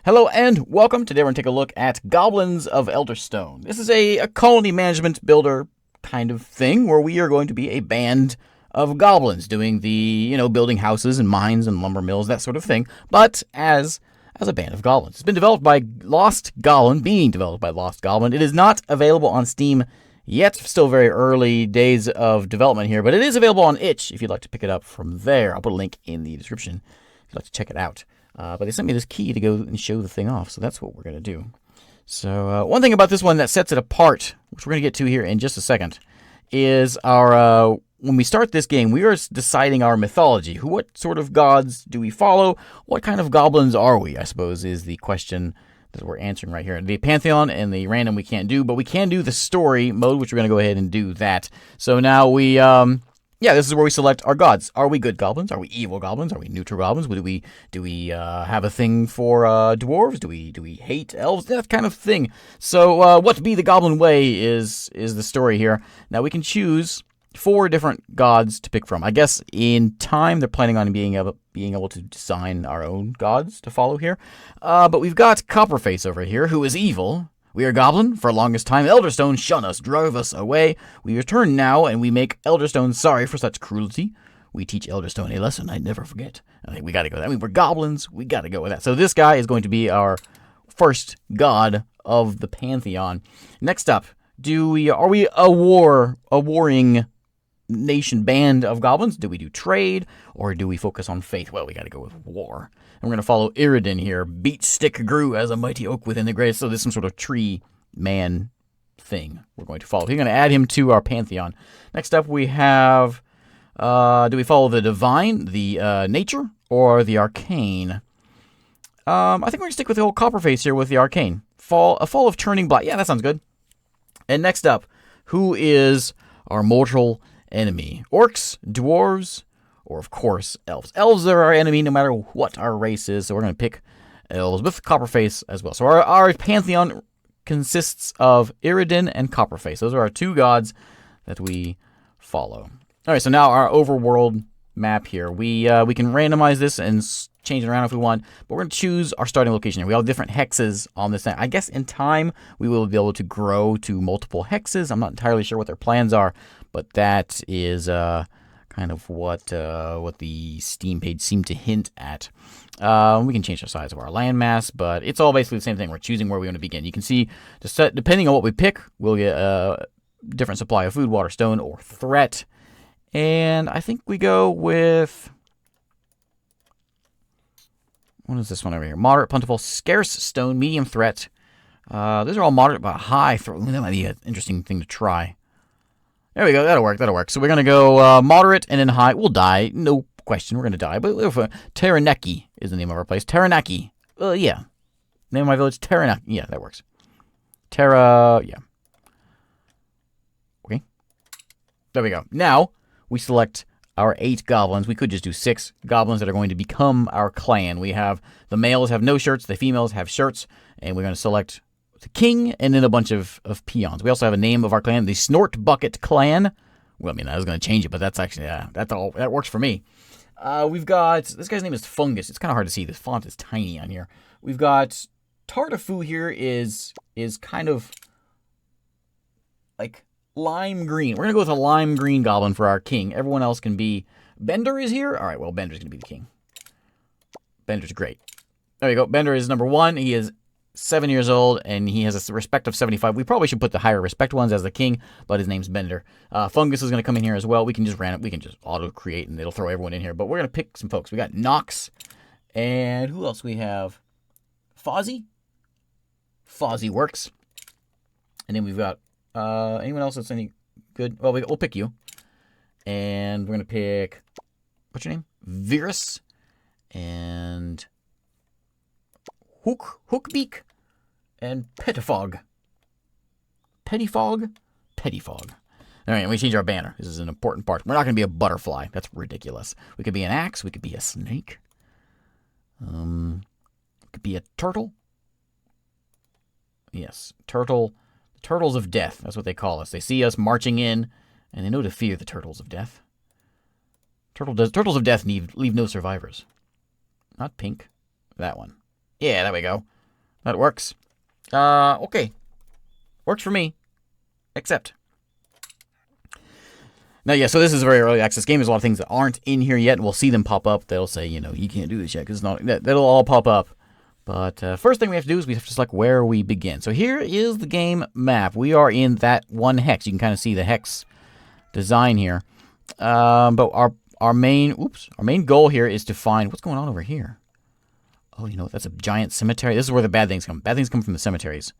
Hello and welcome. Today we're going to take a look at Goblins of Elderstone. This is a colony management builder kind of thing where we are going to be a band of goblins doing the, building houses and mines and lumber mills, that sort of thing, but as a band of goblins. It's been developed by Lost Goblin, being developed by Lost Goblin. It is not available on Steam yet, still very early days of development here, but it is available on itch if you'd like to pick it up from there. I'll put a link in the description if you'd like to check it out. But they sent me this key to go and show the thing off, so that's what we're going to do. So one thing about this one that sets it apart, which we're going to get to here in just a second, is our when we start this game, we are deciding our mythology. What sort of gods do we follow? What kind of goblins are we, I suppose, is the question that we're answering right here. The Pantheon and the random we can't do, but we can do the story mode, which we're going to go ahead and do that. So now we... this is where we select our gods. Are we good goblins? Are we evil goblins? Are we neutral goblins? Do we have a thing for dwarves? Do we hate elves? That kind of thing. So what be the goblin way is the story here. Now we can choose 4 different gods to pick from. I guess in time they're planning on being able to design our own gods to follow here. But we've got Copperface over here, who is evil. We are goblin. For longest time, Elderstone shun us, drove us away. We return now, and we make Elderstone sorry for such cruelty. We teach Elderstone a lesson I'd never forget. I think we gotta go with that. I mean, we're goblins. We gotta go with that. So this guy is going to be our first god of the Pantheon. Next up, are we a warring nation band of goblins? Do we do trade, or do we focus on faith? Well, we gotta go with war. And we're going to follow Iridan here. Beech stick grew as a mighty oak within the grave. So there's some sort of tree man thing we're going to follow. We're going to add him to our pantheon. Next up we have, do we follow the divine, the nature, or the arcane? I think we're going to stick with the old Copperface here with the arcane. A fall of turning black. Yeah, that sounds good. And next up, who is our mortal enemy? Orcs, dwarves, or, of course, elves. Elves are our enemy no matter what our race is, so we're going to pick elves with Copperface as well. So our pantheon consists of Iridan and Copperface. Those are our 2 gods that we follow. All right, so now our overworld map here. We can randomize this and change it around if we want, but we're going to choose our starting location here. We have different hexes on this thing. I guess in time we will be able to grow to multiple hexes. I'm not entirely sure what their plans are, but that is... kind of what the Steam page seemed to hint at. We can change the size of our landmass, but it's all basically the same thing. We're choosing where we want to begin. You can see, depending on what we pick, we'll get a different supply of food, water, stone, or threat. And I think we go with... what is this one over here? Moderate, plentiful, scarce stone, medium threat. Those are all moderate, but high threat. That might be an interesting thing to try. There we go. That'll work. So we're going to go moderate and then high. We'll die. No question. We're going to die. But Taranaki is the name of our place. Taranaki. Yeah. Name of my village, Taranaki. Yeah, that works. Yeah. Okay. There we go. Now, we select our 8 goblins. We could just do 6 goblins that are going to become our clan. We have the males have no shirts. The females have shirts. And we're going to select... the king, and then a bunch of peons. We also have a name of our clan, the Snort Bucket Clan. Well, I mean, I was going to change it, but that's actually, that works for me. We've got, this guy's name is Fungus. It's kind of hard to see. This font is tiny on here. We've got, Tartafu here is kind of like lime green. We're going to go with a lime green goblin for our king. Everyone else can be, Bender is here? All right, well, Bender's going to be the king. Bender's great. There you go. Bender is number 1. He is 7 years old, and he has a respect of 75. We probably should put the higher respect ones as the king, but his name's Bender. Fungus is going to come in here as well. We can just auto-create, and it'll throw everyone in here. But we're going to pick some folks. We got Nox, and who else we have? Fozzie? Fozzie works. And then we've got anyone else that's any good? Well, we'll pick you. And we're going to pick, what's your name? Virus, and... Hookbeak, and Pettifog. Pettifog? Pettifog. All right, we change our banner. This is an important part. We're not going to be a butterfly. That's ridiculous. We could be an axe. We could be a snake. We could be a turtle. Yes, turtle. The turtles of death. That's what they call us. They see us marching in, and they know to fear the turtles of death. Turtles of death leave no survivors. Not pink. That one. Yeah, there we go. That works. Okay. Works for me. Except. Now, yeah, so this is a very early access game. There's a lot of things that aren't in here yet, and we'll see them pop up. They'll say, you know, you can't do this yet, because that'll all pop up. But first thing we have to do is we have to select where we begin. So here is the game map. We are in that one hex. You can kind of see the hex design here. But our main goal here is to find what's going on over here. Oh, you know what? That's a giant cemetery. This is where the bad things come. Bad things come from the cemeteries.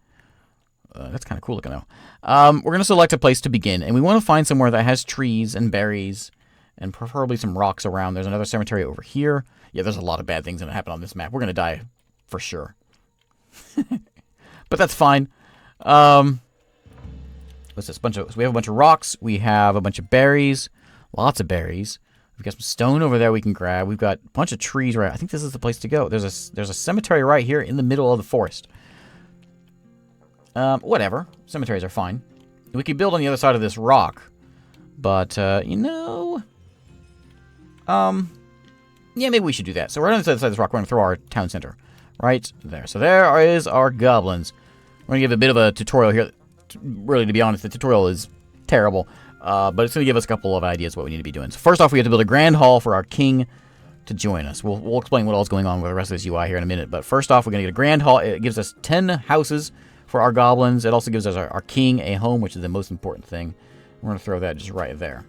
That's kind of cool looking, though. We're going to select a place to begin, and we want to find somewhere that has trees and berries and preferably some rocks around. There's another cemetery over here. Yeah, there's a lot of bad things that happen on this map. We're going to die for sure. But that's fine. What's this? So we have a bunch of rocks. We have a bunch of berries. Lots of berries. We've got some stone over there we can grab. We've got a bunch of trees right. I think this is the place to go. There's a cemetery right here in the middle of the forest. Whatever. Cemeteries are fine. We could build on the other side of this rock. But, you know... yeah, maybe we should do that. So right on the other side of this rock, we're going to throw our town center. Right there. So there is our goblins. We're going to give a bit of a tutorial here. Really, to be honest, the tutorial is terrible. But it's going to give us a couple of ideas what we need to be doing. So first off, we have to build a grand hall for our king to join us. We'll explain what all's going on with the rest of this UI here in a minute. But first off, we're going to get a grand hall. It gives us 10 houses for our goblins. It also gives us our king a home, which is the most important thing. We're going to throw that just right there.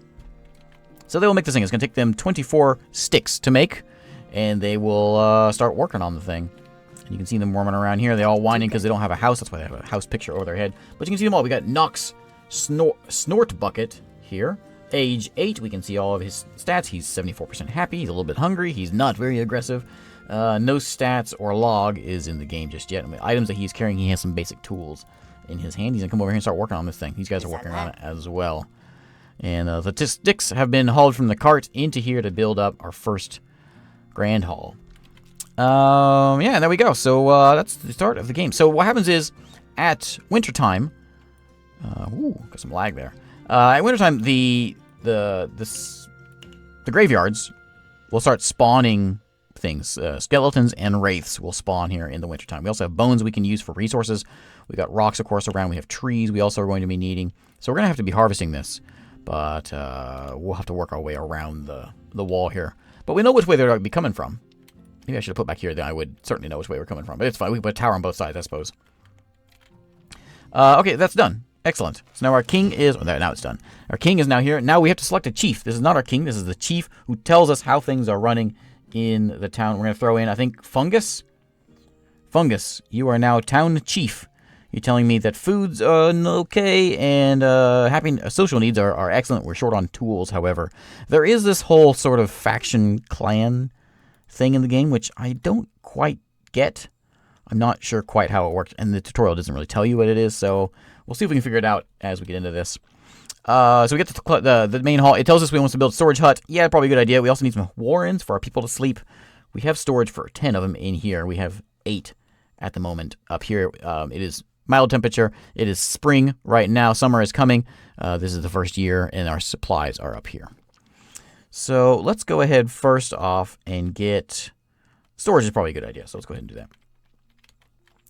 So they will make this thing. It's going to take them 24 sticks to make. And they will start working on the thing. You can see them roaming around here. They're all whining because they don't have a house. That's why they have a house picture over their head. But you can see them all. We got Nox Snort Bucket here. Age 8. We can see all of his stats. He's 74% happy. He's a little bit hungry. He's not very aggressive. No stats or log is in the game just yet. I mean, items that he's carrying, he has some basic tools in his hand. He's going to come over here and start working on this thing. These guys are working on it as well. And the sticks have been hauled from the cart into here to build up our first grand hall. Yeah, there we go. So, that's the start of the game. So, what happens is, at wintertime... got some lag there. At wintertime, the graveyards will start spawning things. Skeletons and wraiths will spawn here in the wintertime. We also have bones we can use for resources. We got rocks, of course, around. We have trees we also are going to be needing. So, we're going to have to be harvesting this. But, we'll have to work our way around the wall here. But we know which way they're going to be coming from. Maybe I should have put back here, then I would certainly know which way we're coming from. But it's fine. We can put a tower on both sides, I suppose. Okay, that's done. Excellent. So now our king is... Oh, there, now it's done. Our king is now here. Now we have to select a chief. This is not our king. This is the chief who tells us how things are running in the town. We're going to throw in, I think, Fungus. Fungus, you are now town chief. You're telling me that food's okay and social needs are excellent. We're short on tools, however. There is this whole sort of faction clan thing in the game, which I don't quite get. I'm not sure quite how it works, and the tutorial doesn't really tell you what it is, so we'll see if we can figure it out as we get into this. So we get to the main hall. It tells us we want to build a storage hut. Yeah, probably a good idea. We also need some warrens for our people to sleep. We have storage for 10 of them in here. We have 8 at the moment up here. It is mild temperature. It is spring right now. Summer is coming. This is the first year, and our supplies are up here. So let's go ahead first off and get... Storage is probably a good idea, so let's go ahead and do that.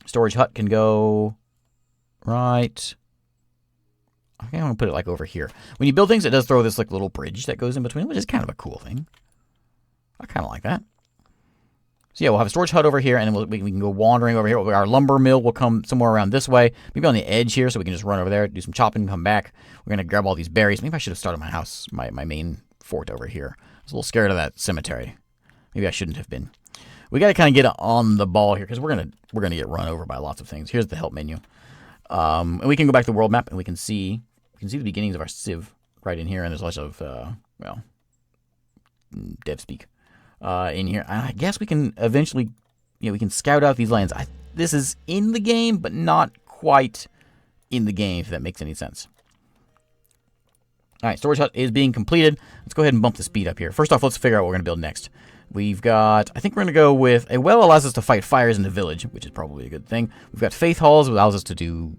Storage hut can go right... I think I'm going to put it like over here. When you build things, it does throw this like little bridge that goes in between, which is kind of a cool thing. I kind of like that. So yeah, we'll have a storage hut over here, and then we can go wandering over here. Our lumber mill will come somewhere around this way. Maybe on the edge here, so we can just run over there, do some chopping, come back. We're going to grab all these berries. Maybe I should have started my house, my main fort over here. I was a little scared of that cemetery. Maybe I shouldn't have been. We got to kind of get on the ball here, because we're gonna get run over by lots of things. Here's the help menu. And we can go back to the world map, and we can see the beginnings of our civ right in here, and there's lots of, dev speak in here. I guess we can eventually, we can scout out these lands. This is in the game, but not quite in the game, if that makes any sense. All right, storage hut is being completed. Let's go ahead and bump the speed up here. First off, let's figure out what we're going to build next. We've got, I think we're going to go with, a well allows us to fight fires in the village, which is probably a good thing. We've got faith halls, which allows us to do,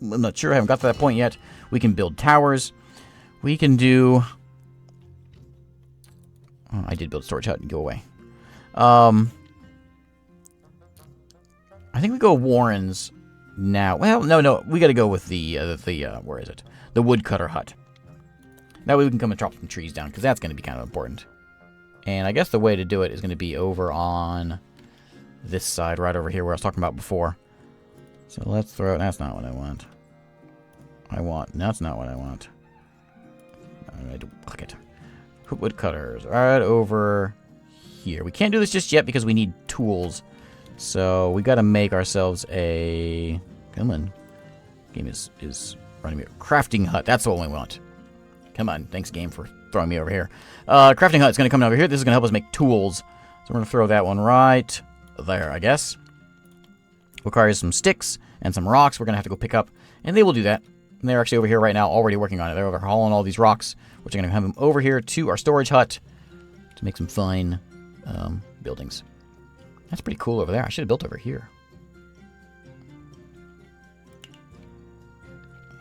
I'm not sure, I haven't got to that point yet. We can build towers. We can do, oh, I did build a storage hut and go away. think we go Warrens now. Well, no. We got to go with the where is it? The woodcutter hut. That way we can come and chop some trees down, because that's going to be kind of important. And I guess the way to do it is going to be over on this side, right over here where I was talking about before. So let's throw... That's not what I want. That's not what I want. Look at woodcutters. Right over here. We can't do this just yet because we need tools. So we got to make ourselves a... Come on. Game is running me. Crafting hut. That's the one we want. Come on. Thanks, game, for throwing me over here. Crafting hut is going to come over here. This is going to help us make tools. So we're going to throw that one right there, I guess. Requires some sticks and some rocks we're going to have to go pick up. And they will do that. And they're actually over here right now already working on it. They're hauling all these rocks, which are going to have them over here to our storage hut to make some fine buildings. That's pretty cool over there. I should have built over here.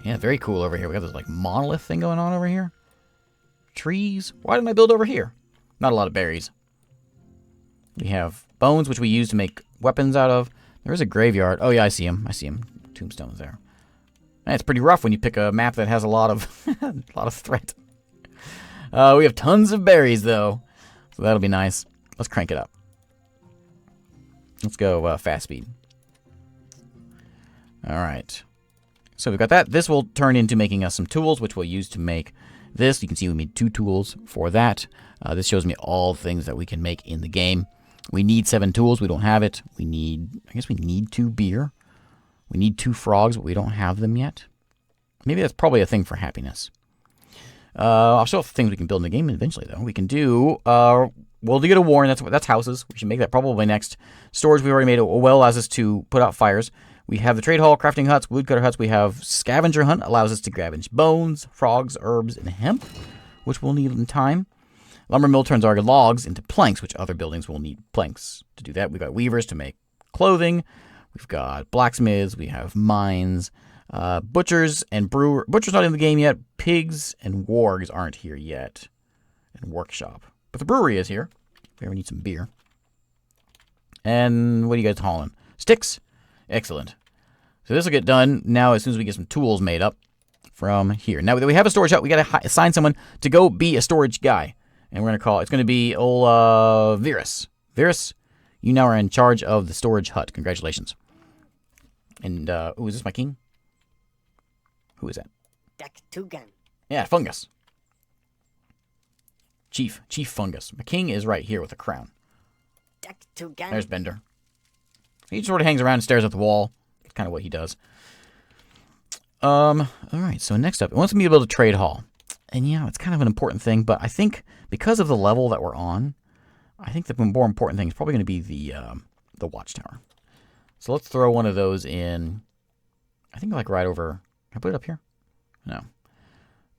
Yeah, very cool over here. We got this like monolith thing going on over here. Trees. Why didn't I build over here? Not a lot of berries. We have bones, which we use to make weapons out of. There is a graveyard. Oh, yeah, I see them. Tombstones there. And it's pretty rough when you pick a map that has a lot of a lot of threat. We have tons of berries, though. So that'll be nice. Let's crank it up. Let's go fast speed. All right. So we've got that. This will turn into making us some tools, which we'll use to make this. You can see we made 2 tools for that. This shows me all things that we can make in the game. We need 7 tools. We don't have it. I guess we need 2 beer. We need 2 frogs, but we don't have them yet. Maybe that's probably a thing for happiness. I'll show off the things we can build in the game eventually, though. We can do... we'll get a warren. That's houses. We should make that probably next. Storage, we already made. A well allows us to put out fires. We have the trade hall, crafting huts, woodcutter huts. We have scavenger hunt, allows us to scavenge bones, frogs, herbs, and hemp, which we'll need in time. Lumber mill turns our logs into planks, which other buildings will need planks to do that. We've got weavers to make clothing. We've got blacksmiths. We have mines, butchers and brewer. Butcher's not in the game yet. Pigs and wargs aren't here yet. And workshop. But the brewery is here. If we ever need some beer. And what are you guys hauling? Sticks? Excellent. So this will get done now as soon as we get some tools made up from here. Now that we have a storage hut, we got to assign someone to go be a storage guy. And we're going to call it, it's going to be old Virus. Virus, you now are in charge of the storage hut. Congratulations. And, oh, is this my king? Who is that? Daktugan. Yeah, Fungus. Chief Fungus. My king is right here with a crown. Daktugan. There's Bender. He just sort of hangs around and stares at the wall. That's kind of what he does. All right, so next up, it wants me to build a trade hall. And yeah, it's kind of an important thing, but I think because of the level that we're on, I think the more important thing is probably going to be the watchtower. So let's throw one of those in. I think like right over. Can I put it up here? No.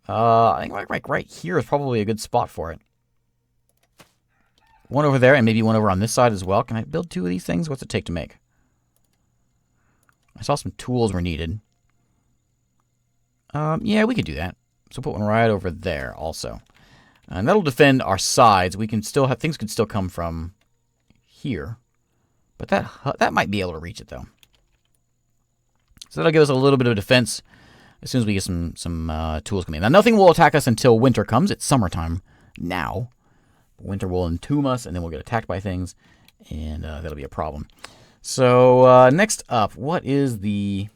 I think like right here is probably a good spot for it. One over there and maybe one over on this side as well. Can I build 2 of these things? What's it take to make? I saw some tools were needed. Yeah, we could do that. So put one right over there also. And that'll defend our sides. We can still have things could still come from here. But that might be able to reach it though. So that'll give us a little bit of defense as soon as we get some tools coming in. Now nothing will attack us until winter comes. It's summertime now. Winter will entomb us and then we'll get attacked by things. And that'll be a problem. So next up, what is the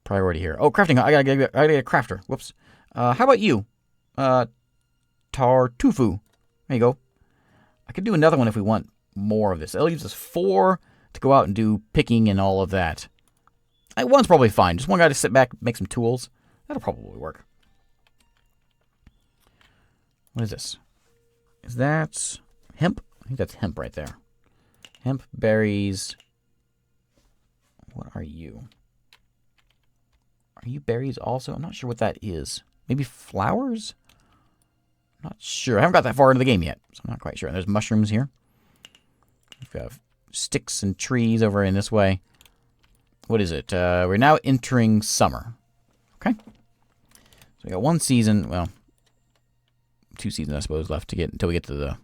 priority here? Oh, crafting. I gotta get a crafter. Whoops. How about you? Tartufu. There you go. I could do another one if we want more of this. It leaves us 4 to go out and do picking and all of that. One's probably fine. Just one guy to sit back, make some tools. That'll probably work. What is this? Is that hemp? I think that's hemp right there. Hemp, berries. What are you? Are you berries also? I'm not sure what that is. Maybe flowers? Not sure. I haven't got that far into the game yet, so I'm not quite sure. And there's mushrooms here. We've got sticks and trees over in this way. What is it? We're now entering summer. Okay. So we got 1 season, well, 2 seasons, I suppose, left to get until we get to the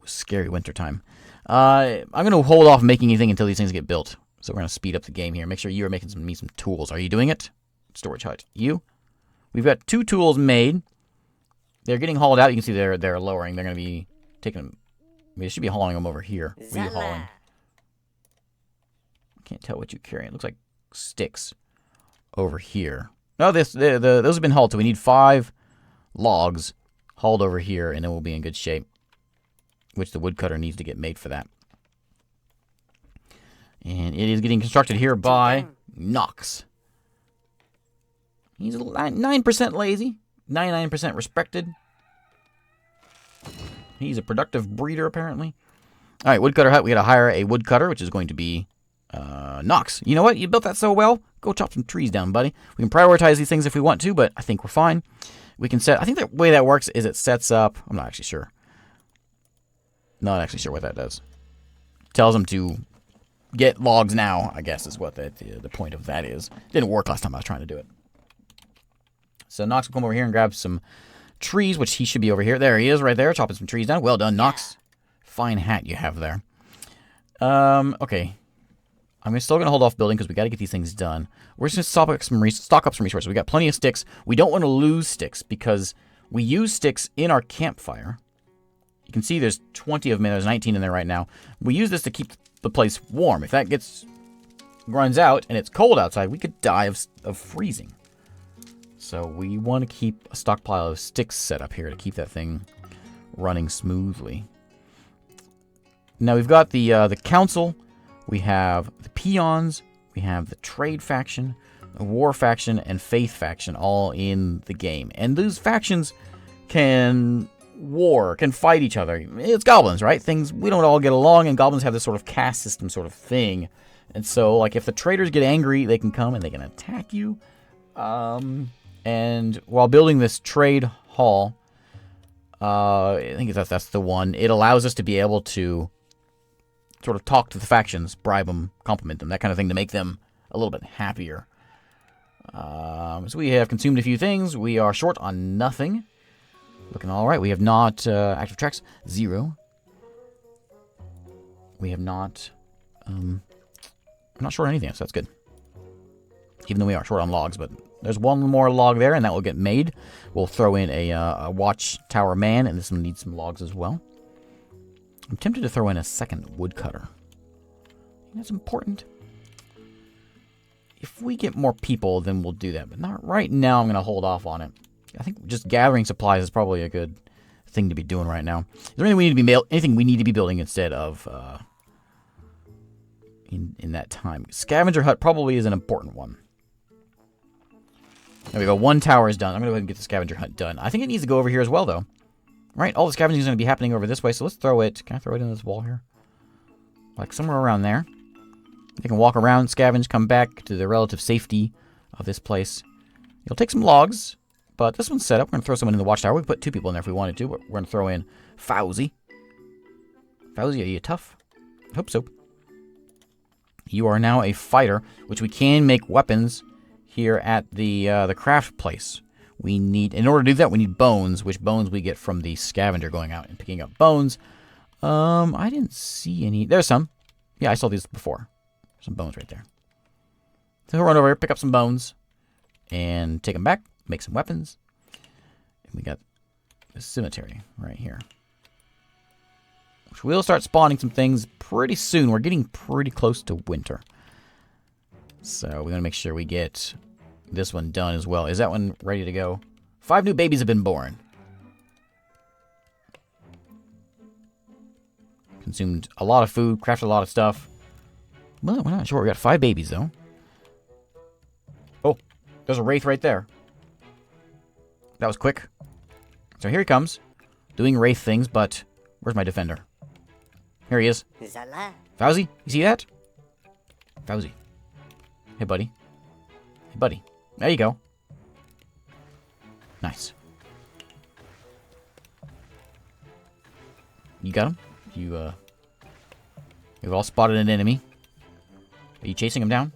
scary winter time. I'm going to hold off making anything until these things get built. So we're going to speed up the game here. Make sure you are making me some tools. Are you doing it? Storage hut. You? We've got 2 tools made. They're getting hauled out. You can see they're lowering. They're going to be taking them. I mean, they should be hauling them over here. Where are you hauling? I can't tell what you're carrying. It looks like sticks over here. No, those have been hauled. So we need 5 logs hauled over here, and then we'll be in good shape. Which the woodcutter needs to get made for that. And it is getting constructed here by Nox. He's 9% lazy, 99% respected. He's a productive breeder, apparently. All right, woodcutter hut. We got to hire a woodcutter, which is going to be Nox. You know what? You built that so well. Go chop some trees down, buddy. We can prioritize these things if we want to, but I think we're fine. We can set... I think the way that works is it sets up... I'm not actually sure. Not actually sure what that does. Tells them to get logs now, I guess, is what the point of that is. Didn't work last time I was trying to do it. So Nox will come over here and grab some trees, which he should be over here. There he is, right there, chopping some trees down. Well done, Nox. Fine hat you have there. Okay. I'm still going to hold off building because we got to get these things done. We're just going to stock up some resources. We got plenty of sticks. We don't want to lose sticks because we use sticks in our campfire. You can see there's 20 of them. There's 19 in there right now. We use this to keep the place warm. If that runs out and it's cold outside, we could die of freezing. So we want to keep a stockpile of sticks set up here to keep that thing running smoothly. Now we've got the council. We have the peons. We have the trade faction, the war faction, and faith faction all in the game. And those factions can fight each other. It's goblins, right? We don't all get along, and goblins have this sort of caste system sort of thing. And so, like, if the traders get angry, they can come and they can attack you. And while building this trade hall, I think that's the one, it allows us to be able to sort of talk to the factions, bribe them, compliment them, that kind of thing to make them a little bit happier. So we have consumed a few things. We are short on nothing. Looking all right. We have not active tracks 0. We have not. I'm not short on anything, so that's good. Even though we are short on logs, but there's one more log there, and that will get made. We'll throw in a watchtower man, and this one needs some logs as well. I'm tempted to throw in a second woodcutter. That's important. If we get more people, then we'll do that, but not right now. I'm going to hold off on it. I think just gathering supplies is probably a good thing to be doing right now. Is there anything we need to be building instead of in that time? Scavenger hut probably is an important one. There we go. 1 tower is done. I'm going to go ahead and get the scavenger hut done. I think it needs to go over here as well, though. Right? All the scavenging is going to be happening over this way, so let's throw it. Can I throw it in this wall here? Like somewhere around there. They can walk around, scavenge, come back to the relative safety of this place. It'll take some logs, but this one's set up. We're going to throw someone in the watchtower. We could put 2 people in there if we wanted to, but we're going to throw in Fauzi. Fauzi, are you tough? I hope so. You are now a fighter, which we can make weapons here at the craft place. We need, in order to do that, we need bones, which bones we get from the scavenger going out and picking up bones. I didn't see any. There's some. Yeah, I saw these before. Some bones right there. So we'll run over here, pick up some bones, and take them back, make some weapons. And we got the cemetery right here, which will start spawning some things pretty soon. We're getting pretty close to winter. So we want to make sure we get this one done as well. Is that one ready to go? 5 new babies have been born. Consumed a lot of food, crafted a lot of stuff. Well, we're not sure. We got 5 babies, though. Oh, there's a wraith right there. That was quick. So here he comes, doing wraith things, but where's my defender? Here he is. Fauzi, you see that? Fauzi. Hey, buddy. Hey, buddy. There you go. Nice. You got him? You've all spotted an enemy. Are you chasing him down?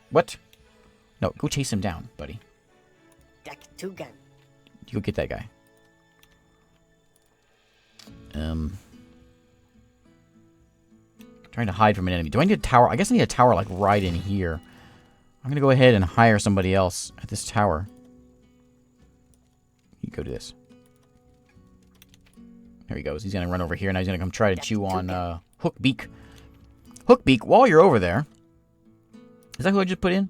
What? No, go chase him down, buddy. Deck 2 gun. You go get that guy. Trying Trying to hide from an enemy. Do I need a tower? I guess I need a tower, like, right in here. I'm going to go ahead and hire somebody else at this tower. You go do this. There he goes. He's going to run over here. Now he's going to come try to chew on Hookbeak. Hookbeak, while you're over there... Is that who I just put in?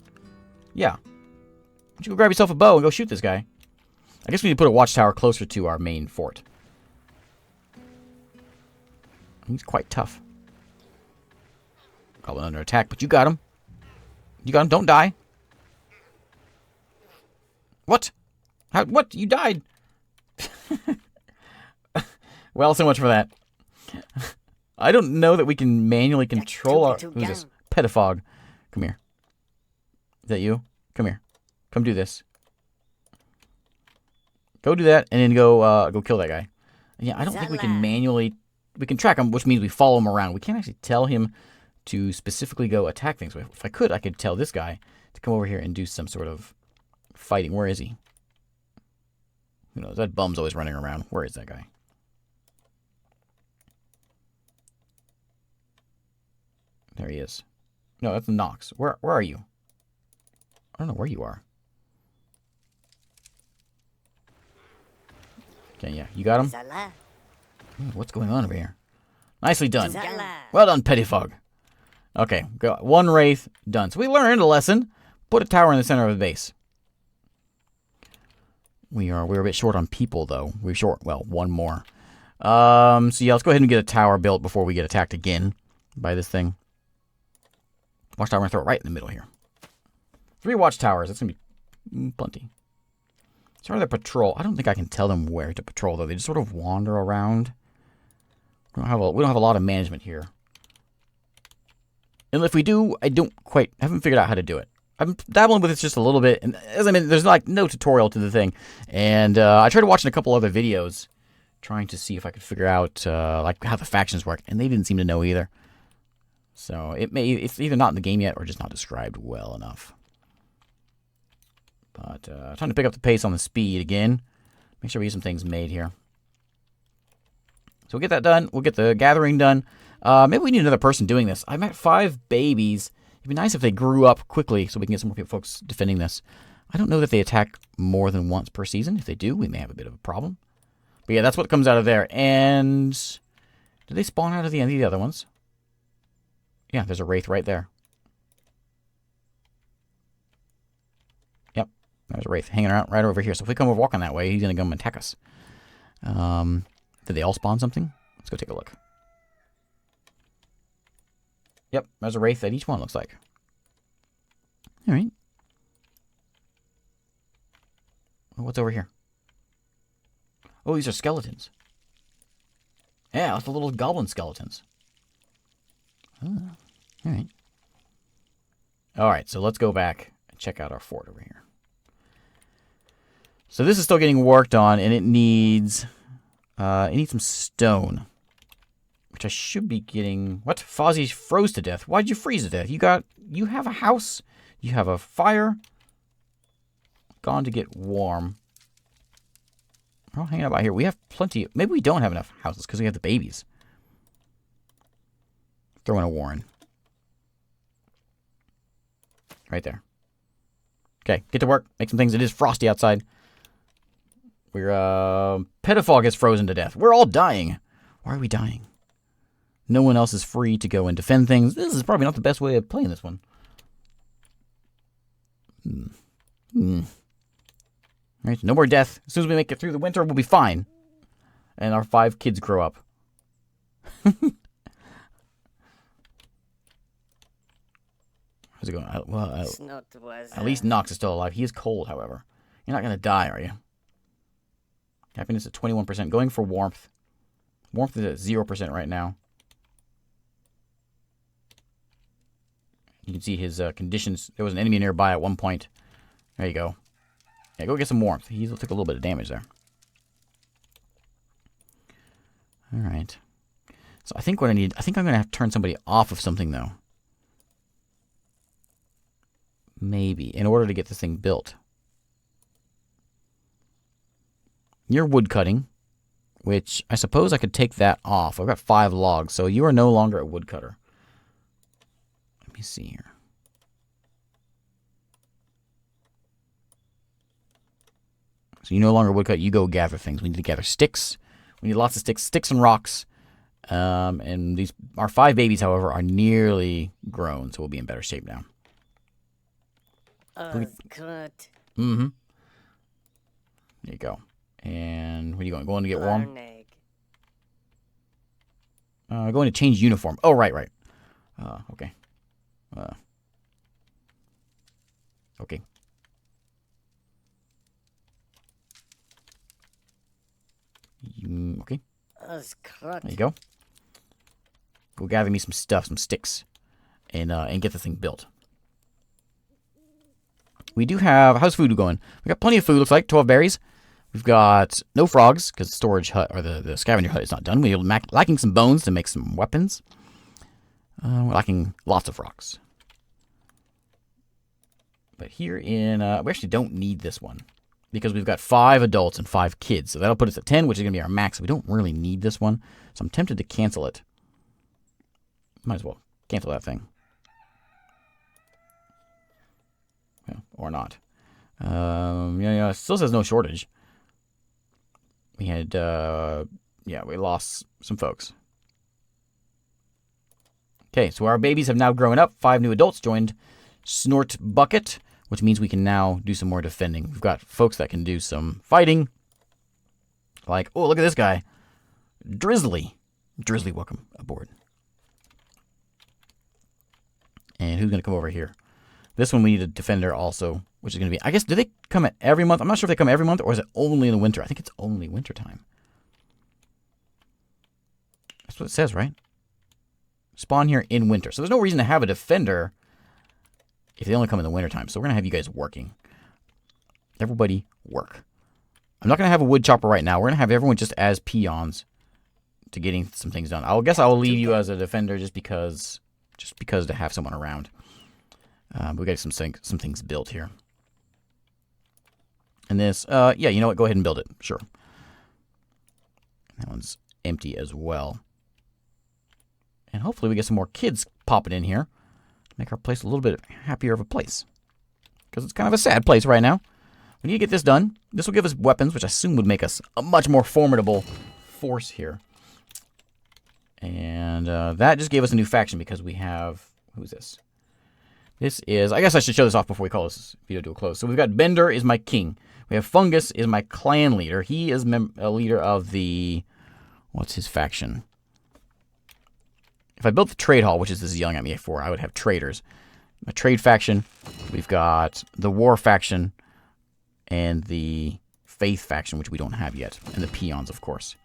Yeah. Why don't you go grab yourself a bow and go shoot this guy? I guess we need to put a watchtower closer to our main fort. He's quite tough. Goblin under attack, but you got him. You got him. Don't die. What? How? What? You died. Well, so much for that. I don't know that we can manually control our... Who's this? Pedifog. Come here. Is that you? Come here. Come do this. Go do that, and then go kill that guy. Yeah, I don't think we can manually... We can track him, which means we follow him around. We can't actually tell him to specifically go attack things. If I could tell this guy to come over here and do some sort of fighting. Where is he? Who knows? That bum's always running around. Where is that guy? There he is. No, that's Nox. Where are you? I don't know where you are. Okay, yeah. You got him? What's going on over here? Nicely done. Well done, Pettifog. Okay, got one Wraith, done. So we learned a lesson. Put a tower in the center of the base. We're a bit short on people, though. We're short, well, one more. So yeah, let's go ahead and get a tower built before we get attacked again by this thing. Watchtower, I'm going to throw it right in the middle here. 3 watchtowers. That's going to be plenty. Start their patrol. I don't think I can tell them where to patrol, though. They just sort of wander around. We don't have a lot of management here. And if we do, haven't figured out how to do it. I'm dabbling with it just a little bit. And as I mean, there's like no tutorial to the thing. And I tried watching a couple other videos trying to see if I could figure out like how the factions work. And they didn't seem to know either. So it's either not in the game yet or just not described well enough. But trying to pick up the pace on the speed again. Make sure we get some things made here. So we'll get that done. We'll get the gathering done. Maybe we need another person doing this. I'm at 5 babies. It'd be nice if they grew up quickly so we can get some more folks defending this. I don't know that they attack more than once per season. If they do, we may have a bit of a problem. But yeah, that's what comes out of there. And do they spawn out of the end of the other ones? Yeah, there's a Wraith right there. Yep, there's a Wraith hanging around right over here. So if we come over walking that way, he's going to come and attack us. Did they all spawn something? Let's go take a look. Yep, there's a Wraith at each one, looks like. All right. What's over here? Oh, these are skeletons. Yeah, that's the little goblin skeletons. Oh, all right. All right, so let's go back and check out our fort over here. So this is still getting worked on, and it needs some stone, which I should be getting. What? Fozzie froze to death. Why'd you freeze to death? You have a house. You have a fire. Gone to get warm. We're all hanging out out here. We have plenty. Maybe we don't have enough houses because we have the babies. Throw in a warren. Right there. Okay, get to work. Make some things. It is frosty outside. We're, Pettifog is frozen to death. We're all dying. Why are we dying? No one else is free to go and defend things. This is probably not the best way of playing this one. Right, no more death. As soon as we make it through the winter, we'll be fine. And our 5 kids grow up. How's it going? Well, at least Nox is still alive. He is cold, however. You're not going to die, are you? Happiness at 21%. Going for warmth. Warmth is at 0% right now. You can see his conditions. There was an enemy nearby at one point. There you go. Yeah, go get some warmth. He took a little bit of damage there. All right. So I think what I need... I think I'm going to have to turn somebody off of something, though. Maybe. In order to get this thing built. You're wood cutting, which I suppose I could take that off. I've got 5 logs, so you are no longer a woodcutter. me see here. So you no longer woodcut. You go gather things. We need to gather sticks. We need lots of sticks and rocks. And our 5 babies, however, are nearly grown, so we'll be in better shape now. Good. Mm-hmm. There you go. And where are you going? Going to get warm? Going to change uniform. Oh, right. Okay. Okay. Okay. There you go. Go gather me some stuff, some sticks, and get the thing built. We do have, how's food going? We got plenty of food, looks like, 12 berries. We've got no frogs, because the storage hut, or the scavenger hut is not done. We're lacking some bones to make some weapons. We're lacking lots of rocks. But here in, we actually don't need this one, because we've got 5 adults and 5 kids. So that'll put us at 10, which is going to be our max. We don't really need this one, so I'm tempted to cancel it. Might as well cancel that thing. Yeah, or not. Yeah, it still says no shortage. We had, we lost some folks. Okay, so our babies have now grown up. 5 new adults joined Snort Bucket, which means we can now do some more defending. We've got folks that can do some fighting. Like, oh, look at this guy. Drizzly. Drizzly, welcome aboard. And who's going to come over here? This one we need a defender also, which is going to be, I guess, do they come at every month? I'm not sure if they come every month, or is it only in the winter? I think it's only winter time. That's what it says, right? Spawn here in winter. So there's no reason to have a defender if they only come in the winter time. So we're going to have you guys working. Everybody work. I'm not going to have a wood chopper right now. We're going to have everyone just as peons to getting some things done. I guess I will leave you as a defender just because to have someone around. We got some things built here. And this, yeah, you know what? Go ahead and build it. Sure. That one's empty as well. And hopefully we get some more kids popping in here. Make our place a little bit happier of a place. Because it's kind of a sad place right now. We need to get this done. This will give us weapons, which I assume would make us a much more formidable force here. And that just gave us a new faction because we have... Who's this? This is... I guess I should show this off before we call this video to a close. So we've got Bender is my king. We have Fungus is my clan leader. He is a leader of the... What's his faction? If I built the trade hall, which is this is yelling at me for, I would have traders. A trade faction. We've got the war faction and the faith faction, which we don't have yet, and the peons, of course.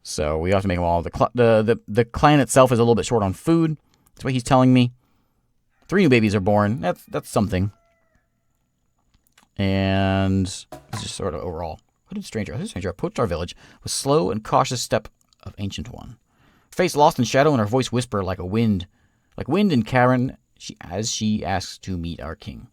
So we have to make them all. The clan itself is a little bit short on food. That's what he's telling me. 3 new babies are born. That's something. And it's just sort of overall. Hooded stranger. Hooded stranger approached our village with slow and cautious step of ancient one. Face lost in shadow and her voice whisper like wind in Karen as she asks to meet our king.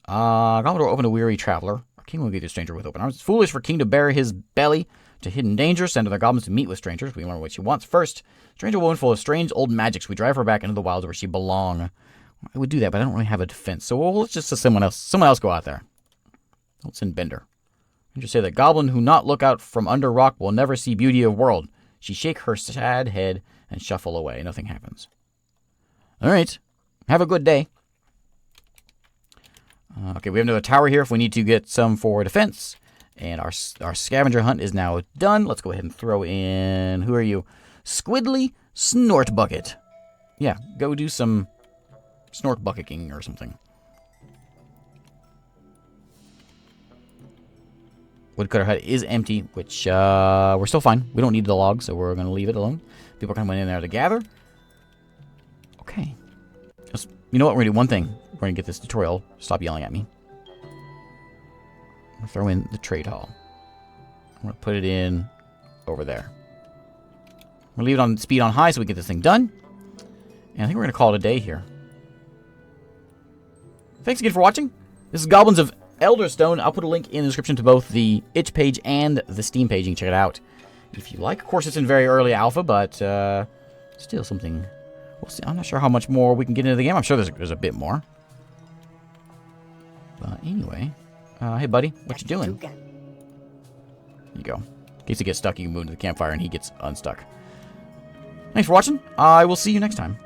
Goblin door open a weary traveler. Our king will greet the stranger with open arms. It's foolish for king to bare his belly to hidden danger. Send other goblins to meet with strangers. We learn what she wants first. Stranger woman full of strange old magics. We drive her back into the wilds where she belong. I would do that, but I don't really have a defense. So let's just let someone else go out there. Don't send Bender. And just say that goblin who not look out from under rock will never see beauty of world. She shake her sad head and shuffle away. Nothing happens. All right. Have a good day. Okay, we have another tower here if we need to get some for defense. And our scavenger hunt is now done. Let's go ahead and throw in... Who are you? Squidly Snort Bucket. Yeah, go do some snort bucketing or something. Woodcutter hut is empty, which we're still fine. We don't need the logs, so we're going to leave it alone. People are going to went in there to gather. Okay. You know what? We're going to do one thing. We're going to get this tutorial. Stop yelling at me. I'm going to throw in the trade hall. I'm going to put it in over there. I'm going to leave it on speed on high so we get this thing done. And I think we're going to call it a day here. Thanks again for watching. This is Goblins of Elderstone. I'll put a link in the description to both the itch page and the Steam page. You can check it out if you like. Of course, it's in very early alpha, but still something We'll see. I'm not sure how much more we can get into the game. I'm sure there's a bit more. But anyway. Hey, buddy. What you doing? There you go. In case he gets stuck, you can move to the campfire and he gets unstuck. Thanks for watching. I will see you next time.